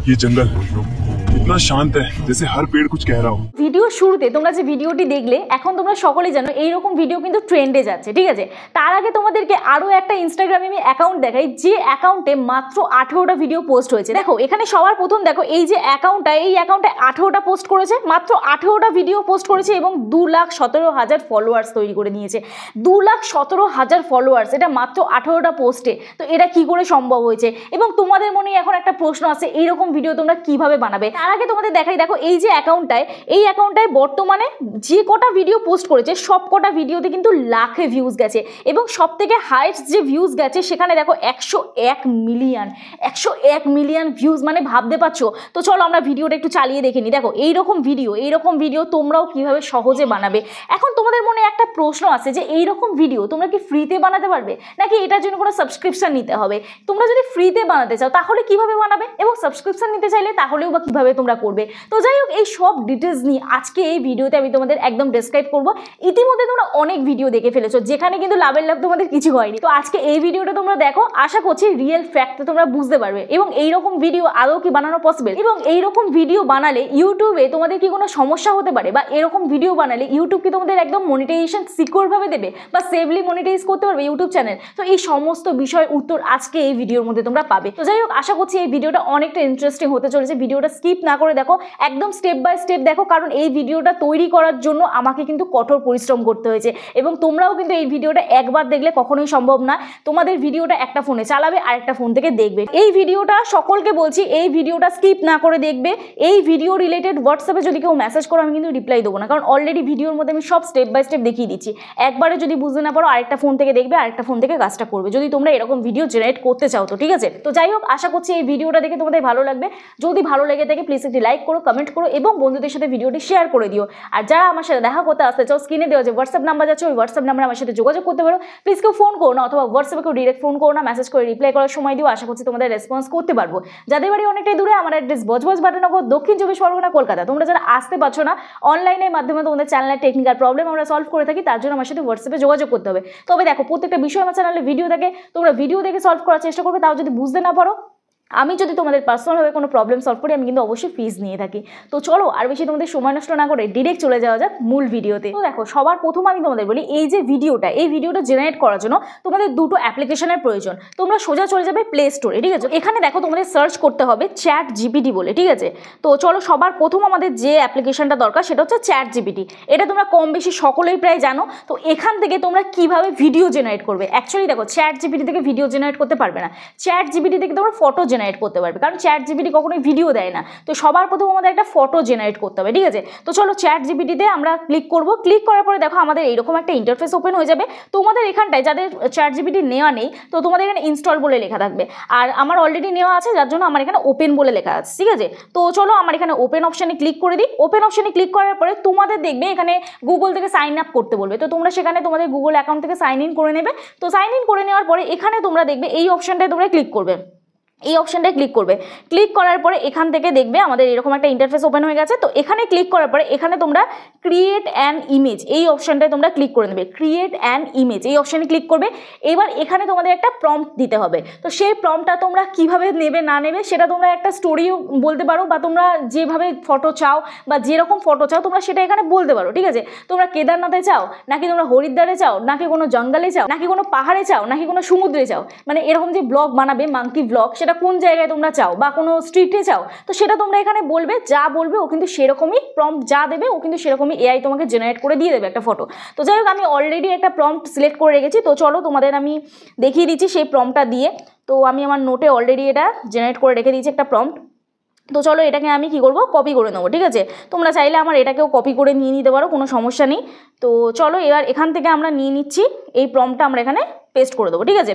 ये जंगल इतना शांत है जैसे हर पेड़ कुछ कह रहा हो। ভিডিও শুরুতে তোমরা যে ভিডিওটি দেখলে এখন তোমরা সকলেই জানো এই রকম ভিডিও কিন্তু ট্রেন্ডে যাচ্ছে, ঠিক আছে। তার আগে তোমাদেরকে আরো একটা ইনস্টাগ্রামে আমি অ্যাকাউন্ট দেখাই, যে অ্যাকাউন্টে মাত্র 18টা ভিডিও পোস্ট হয়েছে। দেখো এখানে সবার প্রথম দেখো এই যে অ্যাকাউন্টটা, এই অ্যাকাউন্টে 18টা পোস্ট করেছে, মাত্র 18টা ভিডিও পোস্ট করেছে এবং 2,17,000 ফলোয়ার্স তৈরি করে নিয়েছে। 2,17,000 ফলোয়ার্স, এটা মাত্র 18টা পোস্টে। তো এটা কি করে সম্ভব হয়েছে? এবং তোমাদের মনে এখন একটা প্রশ্ন আছে, এইরকম ভিডিও তোমরা কিভাবে বানাবে। তার আগে তোমাদের দেখাই, দেখো এই যে অ্যাকাউন্টটায়, এই অ্যাকাউন্টটায় বর্তমানে যে কটা ভিডিও পোস্ট করেছে সব কটা ভিডিওতে কিন্তু লাখে ভিউজ গেছে এবং সব থেকে হাইস্ট যে ভিউজ গেছে সেখানে দেখো 101 মিলিয়ন ভিউজ, মানে ভাবতে পারছো। তো চলো আমরা ভিডিওটা একটু চালিয়ে দেখে নিই। দেখো এইরকম ভিডিও তোমরাও কিভাবে সহজে বানাবে। এখন তোমাদের মনে একটা প্রশ্ন আছে যে এইরকম ভিডিও তোমরা কি ফ্রিতে বানাতে পারবে নাকি এটার জন্য কোনো সাবস্ক্রিপশন নিতে হবে? তোমরা যদি ফ্রিতে বানাতে চাও তাহলে কিভাবে বানাবে এবং সাবস্ক্রিপশন নিতে চাইলে তাহলেও বা কিভাবে তোমরা করবে। তো যাই হোক, এই সব ডিটেলস নিয়ে আজকে এই ভিডিওতে আমি তোমাদের একদম ডেসক্রাইব করবো। ইতিমধ্যে তোমরা অনেক ভিডিও দেখে ফেলেছো যেখানে কিন্তু লাভের লাভ তোমাদের কিছু হয়নি। তো আজকে এই ভিডিওটা তোমরা দেখো, আশা করছি রিয়েল ফ্যাক্ট তোমরা বুঝতে পারবে এবং এইরকম ভিডিও আদৌ কি বানানো পসিবল, এবং এইরকম ভিডিও বানালে ইউটিউবে তোমাদের কি কোনো সমস্যা হতে পারে, বা এরকম ভিডিও বানালে ইউটিউব কি তোমাদের একদম মনিটাইজেশন সিকিউর ভাবে দেবে বা সেফলি মনিটাইজ করতে পারবে ইউটিউব চ্যানেল। তো এই সমস্ত বিষয়ের উত্তর আজকে এই ভিডিওর মধ্যে তোমরা পাবে। তো যাই হোক, আশা করছি এই ভিডিওটা অনেকটা ইন্টারেস্টিং হতে চলেছে। ভিডিওটা স্কিপ না করে দেখো, একদম স্টেপ বাই স্টেপ দেখো, কারণ এই ভিডিওটা তৈরি করার জন্য আমাকে কিন্তু কঠোর পরিশ্রম করতে হয়েছে এবং তোমরাও কিন্তু এই ভিডিওটা একবার দেখলে কখনোই সম্ভব না। তোমাদের ভিডিওটা একটা ফোনে চালাবে আর একটা ফোন থেকে দেখবে। এই ভিডিওটা সকলকে বলছি, এই ভিডিওটা স্কিপ না করে দেখবে। এই ভিডিও রিলেটেড হোয়াটসঅ্যাপে যদি কেউ মেসেজ করো আমি কিন্তু রিপ্লাই দেবো না, কারণ অলরেডি ভিডিওর মধ্যে আমি সব স্টেপ বাই স্টেপ দেখিয়ে দিচ্ছি। একবারে যদি বুঝতে না পারো আরেকটা ফোন থেকে দেখবে, আরেকটা ফোন থেকে কাজটা করবে যদি তোমরা এরকম ভিডিও জেনারেট করতে চাও। তো ঠিক আছে, তো যাই হোক, আশা করছি এই ভিডিওটা দেখে তোমাদের ভালো লাগবে। যদি ভালো লেগে থাকে প্লিজ একটি লাইক করো, কমেন্ট করো এবং বন্ধুদের সাথে ভিডিওটি শেয়ার করে দিও। আর যারা আমার সাথে দেখা করতে আসতে চাও, স্ক্রিনে দেওয়া যে হোয়াটসঅ্যাপ নাম্বার যাচ্ছে ওই হোয়াটসঅ্যাপ নাম্বারে আমার সাথে যোগাযোগ করতে পারো। প্লিজ কেউ ফোন করো না, অথবা হোয়াটসঅ্যাপে কেউ ডিরেক্ট ফোন করো না, মেসেজ করে রিপ্লাই করার সময় দিও। আশা করছি তোমাদের রেসপন্স করতে পারবো। যাদের বাড়ি অনেকটাই দূরে, আমার অ্যাড্রেস বজবজ বাটানগর, দক্ষিণ 24 পরগনা, কলকাতা। তোমরা যারা আসতে পারছো না, অনলাইনের মাধ্যমে তোমাদের চ্যানেলের টেকনিক্যাল প্রবলেম আমরা সলভ করে থাকি, তার জন্য আমার সাথে হোয়াটসঅ্যাপে যোগাযোগ করতে হবে। তবে দেখো, প্রত্যেকটা বিষয় আমার চ্যানেলে ভিডিও থাকে, তোমরা ভিডিও দেখে সলভ করার চেষ্টা করবে। তাও যদি বুঝতে না পারো, আমি যদি তোমাদের পার্সোনালভাবে কোনো প্রবলেম সলভ করি আমি কিন্তু অবশ্যই ফিজ নিয়ে থাকি। তো চলো আর বেশি তোমাদের সময় নষ্ট না করে ডিরেক্ট চলে যাওয়া যাক মূল ভিডিওতে। তো দেখো, সবার প্রথম আমি তোমাদের বলি, এই যে ভিডিওটা জেনারেট করার জন্য তোমাদের দুটো অ্যাপ্লিকেশনের প্রয়োজন। তোমরা সোজা চলে যাবে প্লে স্টোরে, ঠিক আছে। এখানে দেখো তোমাদের সার্চ করতে হবে চ্যাট জিপিটি বলে, ঠিক আছে। তো চলো, সবার প্রথম আমাদের যে অ্যাপ্লিকেশনটা দরকার সেটা হচ্ছে চ্যাট জিপিটি। এটা তোমরা কম বেশি সকলেই প্রায় জানো। তো এখান থেকে তোমরা কিভাবে ভিডিও জেনারেট করবে। অ্যাকচুয়ালি দেখো, চ্যাট জিপিটি থেকে ভিডিও জেনারেট করতে পারবে না, চ্যাট জিপিটি থেকে তোমরা ফটো জেনারেট করতে পারবে, কারণ চ্যাট জিপিটি কখনোই ভিডিও দেয় না। তো সবার প্রথম আমাদের একটা ফটো জেনারেট করতে হবে, ঠিক আছে। তো চলো চ্যাট জিপিটিতে আমরা ক্লিক করব। ক্লিক করার পরে দেখো আমাদের এইরকম একটা ইন্টারফেস ওপেন হয়ে যাবে। তোমাদের এখানটায় যাদের চ্যাট জিপিটি নেওয়া নেই, তো তোমাদের এখানে ইনস্টল বলে লেখা থাকবে, আর আমার অলরেডি নেওয়া আছে যার জন্য আমার এখানে ওপেন বলে লেখা আছে, ঠিক আছে। তো চলো আমার এখানে ওপেন অপশানে ক্লিক করে দিই। ওপেন অপশানে ক্লিক করার পরে তোমাদের দেখবে এখানে গুগল থেকে সাইন আপ করতে বলবে। তো তোমরা সেখানে তোমাদের গুগল অ্যাকাউন্ট থেকে সাইন ইন করে নেবে। তো সাইন ইন করে নেওয়ার পরে এখানে তোমরা দেখবে এই অপশানটায় তোমরা ক্লিক করবে, এই অপশানটায় ক্লিক করবে। ক্লিক করার পরে এখান থেকে দেখবে আমাদের এরকম একটা ইন্টারফেস ওপেন হয়ে গেছে। তো এখানে ক্লিক করার পরে এখানে তোমরা ক্রিয়েট অ্যান ইমেজ, এই অপশানটায় তোমরা ক্লিক করে নেবে। ক্রিয়েট অ্যান ইমেজ এই অপশানে ক্লিক করবে। এবার এখানে তোমাদের একটা প্রম্পট দিতে হবে। তো সেই প্রম্পটটা তোমরা কিভাবে নেবে না নেবে সেটা তোমরা একটা স্টোরিও বলতে পারো, বা তোমরা যেভাবে ফটো চাও বা যেরকম ফটো চাও তোমরা সেটা এখানে বলতে পারো, ঠিক আছে। তোমরা কেদারনাথে চাও, নাকি তোমরা হরিদ্বারে চাও, নাকি কোনো জঙ্গলে চাও, নাকি কোনো পাহাড়ে চাও, নাকি কোনো সমুদ্রে চাও, মানে এরকম যে ব্লগ বানাবে মাঙ্কি ব্লগ, সেটা কোন জায়গায় তোমরা চাও, বা কোনো স্ট্রিটে চাও, তো সেটা তোমরা এখানে বলবে। যা বলবে ও কিন্তু সেরকমই প্রম্পট যা দেবে ও কিন্তু সেরকমই এআই তোমাকে জেনারেট করে দিয়ে দেবে একটা ফটো। তো যাই হোক, আমি অলরেডি একটা প্রম্পট সিলেক্ট করে রেখেছি। তো চলো তোমাদের আমি দেখিয়ে দিচ্ছি সেই প্রম্পটটা দিয়ে। তো আমি আমার নোটে অলরেডি এটা জেনারেট করে রেখে দিয়েছি একটা প্রম্পট। তো চলো এটাকে আমি কি করব, কপি করে নেবো, ঠিক আছে। তোমরা চাইলে আমার এটাকেও কপি করে নিয়ে নিতে পারো, কোনো সমস্যা নেই। তো চলো এবার এখান থেকে আমরা নিয়ে নিচ্ছি এই প্রম্পটটা, আমরা এখানে পেস্ট করে দেবো, ঠিক আছে।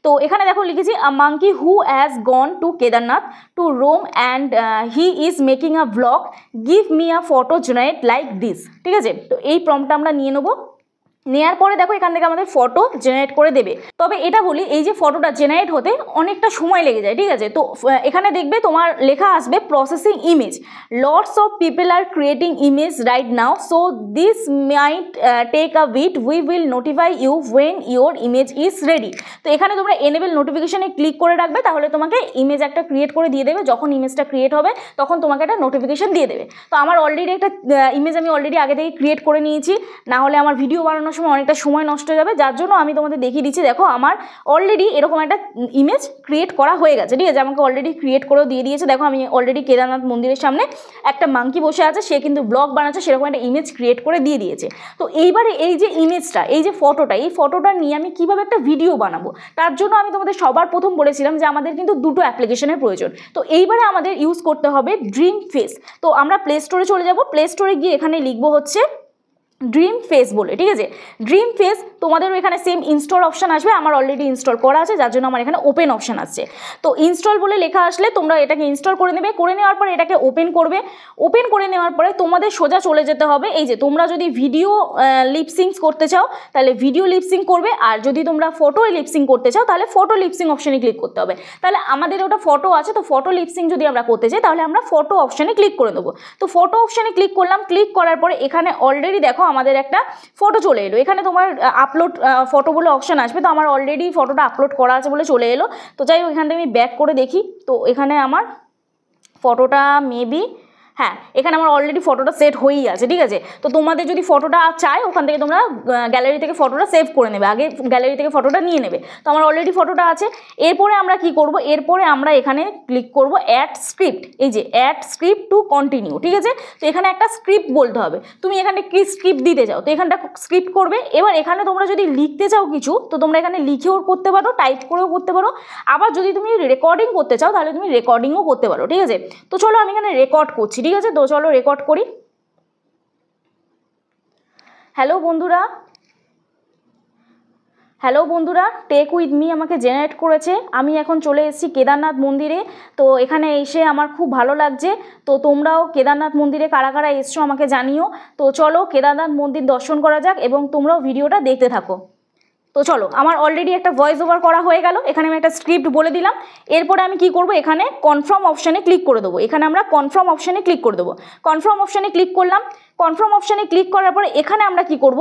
তো এখানে দেখো লিখেছি a monkey who has gone to Kedarnath to Rome and he is making a blog, give me a photo generate like this, ঠিক আছে। তো এই প্রম্পটটা আমরা নিয়ে নেবো। নেওয়ার পরে দেখো এখান থেকে আমাদের ফটো জেনারেট করে দেবে। তবে এটা বলি, এই যে ফটোটা জেনারেট হতে অনেকটা সময় লেগে যায়, ঠিক আছে। তো এখানে দেখবে তোমার লেখা আসবে processing image, lots of people are creating image right now, so this might take a bit, we will notify you when your image is ready. তো এখানে তোমরা এনেবল নোটিফিকেশনে ক্লিক করে রাখবে, তাহলে তোমাকে ইমেজ একটা ক্রিয়েট করে দিয়ে দেবে। যখন ইমেজটা ক্রিয়েট হবে তখন তোমাকে একটা নোটিফিকেশন দিয়ে দেবে। তো আমার অলরেডি একটা ইমেজ আমি অলরেডি আগে থেকে ক্রিয়েট করে নিয়েছি, না হলে আমার ভিডিও বানানোর সময় অনেকটা সময় নষ্ট হয়ে যাবে, যার জন্য আমি তোমাদের দেখিয়ে দিচ্ছি। দেখো আমার অলরেডি এরকম একটা ইমেজ ক্রিয়েট করা হয়ে গেছে, ঠিক আছে। আমাকে অলরেডি ক্রিয়েট করেও দিয়ে দিয়েছে। দেখো আমি অলরেডি কেদারনাথ মন্দিরের সামনে একটা মাঙ্কি বসে আছে, সে কিন্তু ব্লগ বানাচ্ছে, সেরকম একটা ইমেজ ক্রিয়েট করে দিয়ে দিয়েছে। তো এইবারে এই যে ইমেজটা, এই যে ফটোটা, এই ফটোটা নিয়ে আমি কিভাবে একটা ভিডিও বানাবো, তার জন্য আমি তোমাদের সবার প্রথম বলেছিলাম যে আমাদের কিন্তু দুটো অ্যাপ্লিকেশনের প্রয়োজন। তো এইবারে আমাদের ইউজ করতে হবে ড্রিম ফেস। তো আমরা প্লে স্টোরে চলে যাব, প্লে স্টোরে গিয়ে এখানে লিখবো হচ্ছে ড্রিম ফেস বলে, ঠিক আছে। ড্রিম ফেস তোমাদেরও এখানে সেম ইনস্টল অপশান আসবে, আমার অলরেডি ইনস্টল করা আছে, যার জন্য আমার এখানে ওপেন অপশান আসছে। তো ইনস্টল বলে লেখা আসলে তোমরা এটাকে ইনস্টল করে নেবে, করে নেওয়ার পরে এটাকে ওপেন করবে। ওপেন করে নেওয়ার পরে তোমাদের সোজা চলে যেতে হবে, এই যে তোমরা যদি ভিডিও লিপসিংস করতে চাও তাহলে ভিডিও লিপসিং করবে, আর যদি তোমরা ফটো লিপসিং করতে চাও তাহলে ফটো লিপসিং অপশানে ক্লিক করতে হবে। তাহলে আমাদের ওটা ফটো আছে, তো ফটো লিপসিং যদি আমরা করতে চাই তাহলে আমরা ফটো অপশানে ক্লিক করে দেবো। তো ফটো অপশানে ক্লিক করলাম, ক্লিক করার পরে এখানে অলরেডি দেখো আমাদের একটা ফটো চলে এলো। এখানে তোমার আপলোড ফটো বলে অপশান আসবে, তো আমার অলরেডি ফটোটা আপলোড করা আছে বলে চলে এলো। তো যাই হোক, এখান থেকে আমি ব্যাক করে দেখি, তো এখানে আমার ফটোটা মেবি, হ্যাঁ এখানে আমার অলরেডি ফটোটা সেট হয়েই আছে, ঠিক আছে। তো তোমাদের যদি ফটোটা চাই ওখান থেকে তোমরা গ্যালারি থেকে ফটোটা সেভ করে নেবে, আগে গ্যালারি থেকে ফটোটা নিয়ে নেবে। তো আমার অলরেডি ফটোটা আছে। এরপরে আমরা কি করব, এরপরে আমরা এখানে ক্লিক করব অ্যাড স্ক্রিপ্ট, এই যে অ্যাড স্ক্রিপ্ট টু কন্টিনিউ, ঠিক আছে। তো এখানে একটা স্ক্রিপ্ট বলতে হবে, তুমি এখানে কি স্ক্রিপ্ট দিতে চাও, তো এখানটা স্ক্রিপ্ট করবে। এবার এখানে তোমরা যদি লিখতে চাও কিছু, তো তোমরা এখানে লিখেও করতে পারো, টাইপ করেও করতে পারো, আবার যদি তুমি রেকর্ডিং করতে চাও তাহলে তুমি রেকর্ডিংও করতে পারো, ঠিক আছে। তো চলো আমি এখানে রেকর্ড করছি, ঠিক আছে। তো চলো রেকর্ড করি। হ্যালো বন্ধুরা, টেক উইথ মি আমাকে জেনারেট করেছে, আমি এখন চলে এসেছি কেদারনাথ মন্দিরে। তো এখানে এসে আমার খুব ভালো লাগছে। তো তোমরাও কেদারনাথ মন্দিরে কারা কারা এসছো আমাকে জানিও। তো চলো কেদারনাথ মন্দির দর্শন করা যাক এবং তোমরাও ভিডিওটা দেখতে থাকো। তো চলো, আমার অলরেডি একটা ভয়েস ওভার করা হয়ে গেল, এখানে আমি একটা স্ক্রিপ্ট বলে দিলাম। এরপরে আমি কি করব, এখানে কনফার্ম অপশানে ক্লিক করে দেবো। এখানে আমরা কনফার্ম অপশানে ক্লিক করে দেবো। কনফার্ম অপশানে ক্লিক করলাম। কনফার্ম অপশানে ক্লিক করার পরে এখানে আমরা কি করব,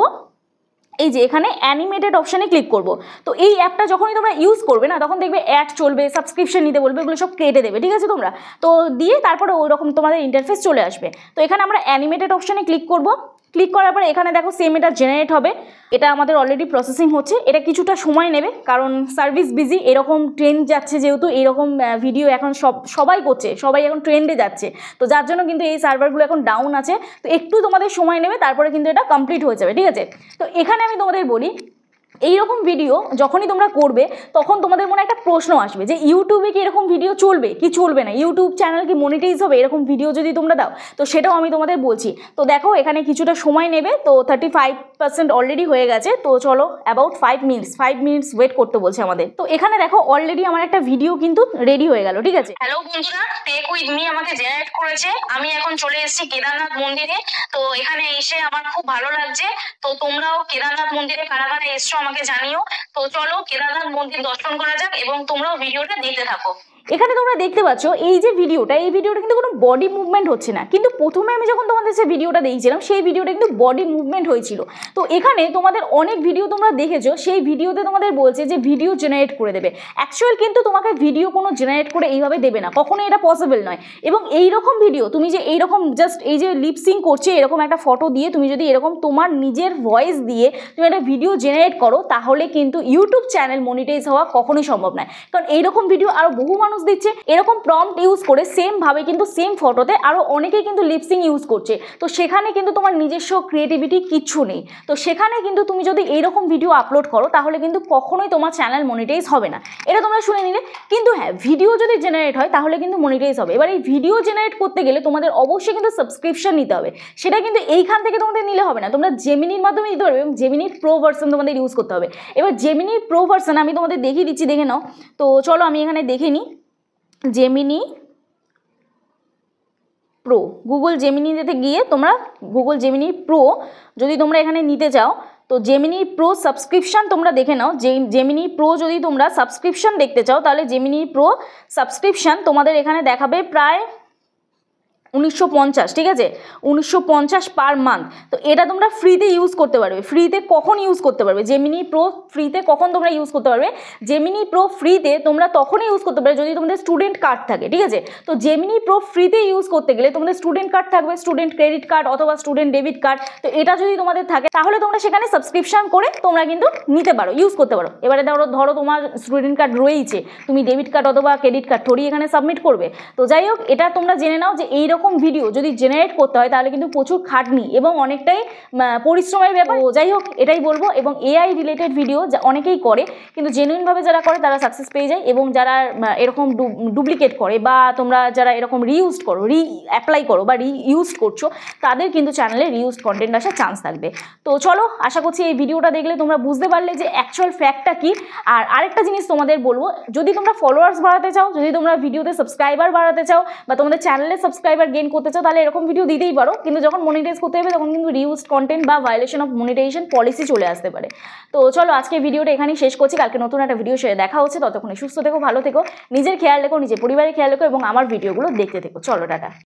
এই যে এখানে অ্যানিমেটেড অপশানে ক্লিক করব। তো এই অ্যাপটা যখনই তোমরা ইউজ করবে না, তখন দেখবে অ্যাড চলবে, সাবস্ক্রিপশন নিতে বলবে, এগুলো সব কেটে দেবে, ঠিক আছে তোমরা। তো দিয়ে তারপরে ওই রকম তোমাদের ইন্টারফেস চলে আসবে। তো এখানে আমরা অ্যানিমেটেড অপশানে ক্লিক করব। ক্লিক করার পরে এখানে দেখো সেম এটা জেনারেট হবে, এটা আমাদের অলরেডি প্রসেসিং হচ্ছে, এটা কিছুটা সময় নেবে কারণ সার্ভিস বিজি, এরকম ট্রেন্ড যাচ্ছে যেহেতু, এরকম ভিডিও এখন সবাই করছে, সবাই এখন ট্রেন্ডে যাচ্ছে, তো যার জন্য কিন্তু এই সার্ভারগুলো এখন ডাউন আছে। তো একটু তোমাদের সময় নেবে, তারপরে কিন্তু এটা কমপ্লিট হয়ে যাবে, ঠিক আছে। তো এখানে আমি তোমাদের বলি, এইরকম ভিডিও যখনই তোমরা করবে তখন তোমাদের মনে একটা প্রশ্ন আসবে যে ইউটিউবে কি এরকম ভিডিও চলবে কি চলবে না, ইউটিউব চ্যানেল কি মনিটাইজ হবে এরকম ভিডিও যদি তোমরা দাও, তো সেটাও আমি তোমাদের বলছি। তো দেখো এখানে কিছুটা সময় নেবে, তো 35% অলরেডি হয়ে গেছে। তো চলো অ্যাবাউট 5 মিনিটস ওয়েট করতে বলছে আমাদের। তো এখানে দেখো অলরেডি আমার একটা ভিডিও কিন্তু রেডি হয়ে গেল, ঠিক আছে। হ্যালো বন্ধুরা, টেক উইথ মি আমাকে জেনারেট করেছে, আমি এখন চলে এসেছি কেদারনাথ মন্দিরে। তো এখানে এসে আমার খুব ভালো লাগছে। তো তোমরাও কেদারনাথ মন্দিরে কারা কারা এসছো আমাকে জানিও। তো চলো কেদারনাথ মন্দির দর্শন করা যাক এবং তোমরাও ভিডিওটা দেখতে থাকো। এখানে তোমরা দেখতে পাচ্ছ এই যে ভিডিওটা, এই ভিডিওটা কিন্তু কোনো বডি মুভমেন্ট হচ্ছে না, কিন্তু প্রথমে আমি যখন তোমাদের সেই ভিডিওটা দেখছিলাম সেই ভিডিওটা কিন্তু বডি মুভমেন্ট হয়েছিল। তো এখানে তোমাদের অনেক ভিডিও তোমরা দেখেছো, সেই ভিডিওতে তোমাদের বলছে যে ভিডিও জেনারেট করে দেবে। অ্যাকচুয়াল কিন্তু তোমাকে ভিডিও কোনো জেনারেট করে এইভাবে দেবে না, কখনো এটা পসিবল নয়। এবং এইরকম ভিডিও তুমি যে এইরকম জাস্ট এই যে লিপসিং করছে এরকম একটা ফটো দিয়ে তুমি যদি এরকম তোমার নিজের ভয়েস দিয়ে তুমি একটা ভিডিও জেনারেট করো, তাহলে কিন্তু ইউটিউব চ্যানেল মনিটাইজ হওয়া কখনোই সম্ভব নয়। কারণ এইরকম ভিডিও আরও বহু মানুষ দিচ্ছে, এরকম প্রম্পট ইউজ করে সেম ভাবে কিন্তু সেম ফটোতে আরো অনেকেই কিন্তু লিপসিং ইউজ করছে। তো সেখানে কিন্তু তোমার নিজস্ব ক্রিয়েটিভিটি কিচ্ছু নেই। তো সেখানে কিন্তু তুমি যদি এইরকম ভিডিও আপলোড করো তাহলে কিন্তু কখনোই তোমার চ্যানেল মনিটাইজ হবে না, এটা তোমরা শুনে নিলে। কিন্তু হ্যাঁ, ভিডিও যদি জেনারেট হয় তাহলে কিন্তু মনিটাইজ হবে। এবার এই ভিডিও জেনারেট করতে গেলে তোমাদের অবশ্যই কিন্তু সাবস্ক্রিপশন নিতে হবে, সেটা কিন্তু এইখান থেকে তোমাদের নিলে হবে না, তোমরা জেমিনির মাধ্যমে নিতে পারবে এবং জেমিনির প্রো ভার্সন তোমাদের ইউজ করতে হবে। এবার জেমিনির প্রো ভার্সন আমি তোমাদের দেখিয়ে দিচ্ছি, দেখে নাও। তো চলো আমি এখানে দেখে নিই জেমিনি প্রো, গুগল জেমিনিতে গিয়ে তোমরা গুগল জেমিনি প্রো যদি তোমরা এখানে নিতে চাও তো জেমিনি প্রো সাবস্ক্রিপশান তোমরা দেখে নাও। জেমিনি প্রো যদি তোমরা সাবস্ক্রিপশান দেখতে চাও তাহলে জেমিনি প্রো সাবস্ক্রিপশান তোমাদের এখানে দেখাবে প্রায় 1950, ঠিক আছে, 1950 পার মান্থ। তো এটা তোমরা ফ্রিতে ইউজ করতে পারবে। ফ্রিতে কখন ইউজ করতে পারবে জেমিনি প্রো ফ্রিতে কখন তোমরা ইউজ করতে পারবে? জেমিনি প্রো ফ্রিতে তোমরা তখনই ইউজ করতে পারবে যদি তোমাদের স্টুডেন্ট কার্ড থাকে, ঠিক আছে। তো জেমিনি প্রো ফ্রিতে ইউজ করতে গেলে তোমাদের স্টুডেন্ট কার্ড থাকবে, স্টুডেন্ট ক্রেডিট কার্ড অথবা স্টুডেন্ট ডেবিট কার্ড। তো এটা যদি তোমাদের থাকে তাহলে তোমরা সেখানে সাবস্ক্রিপশন করে তোমরা কিন্তু নিতে পারো, ইউজ করতে পারো। এবারে ধরো তোমার স্টুডেন্ট কার্ড রয়েছে, তুমি ডেবিট কার্ড অথবা ক্রেডিট কার্ড থোড়ি এখানে সাবমিট করবে। তো যাই হোক, এটা তোমরা জেনে নাও যে এইরকম ভিডিও যদি জেনারেট করতে হয় তাহলে কিন্তু প্রচুর খাটনি এবং অনেকটাই পরিশ্রমের ব্যাপার। যাই হোক, এটাই বলবো। এবং এআই রিলেটেড ভিডিও অনেকেই করে, কিন্তু জেনুইনভাবে যারা করে তারা সাকসেস পেয়ে যায়। এবং যারা এরকম ডুপ্লিকেট করে বা তোমরা যারা এরকম রিইউজড করো, অ্যাপ্লাই করো বা রিইউজড করছো, তাদের কিন্তু চ্যানেলে রিইউজড কন্টেন্ট আসার চান্স থাকবে। তো চলো, আশা করছি এই ভিডিওটা দেখলে তোমরা বুঝতে পারলে যে অ্যাকচুয়াল ফ্যাক্টটা কী। আর আরেকটা জিনিস তোমাদের বলবো, যদি তোমরা ফলোয়ার্স বাড়াতে চাও, যদি তোমরা ভিডিওতে সাবস্ক্রাইবার বাড়াতে চাও বা তোমাদের চ্যানেলে সাবস্ক্রাইবার গেইন করতে চাও, তাহলে এরকম ভিডিও দিতেই পারো। কিন্তু যখন মনিটাইজ করতে হবে তখন কিন্তু রিউজড কন্টেন্ট বা ভায়োলেশন অফ মনিটাইজেশন পলিসি চলে আসতে পারে। তো চলো, আজকে ভিডিওটা এখানেই শেষ করছি। কালকে নতুন একটা ভিডিও সাথে দেখা হচ্ছে। ততক্ষণে সুস্থ থেকো, ভালো থেকো, নিজের খেয়াল রেখো, নিজের পরিবারের খেয়াল রেখো এবং আমার ভিডিওগুলো দেখতে থেকো। চলো, টাটা।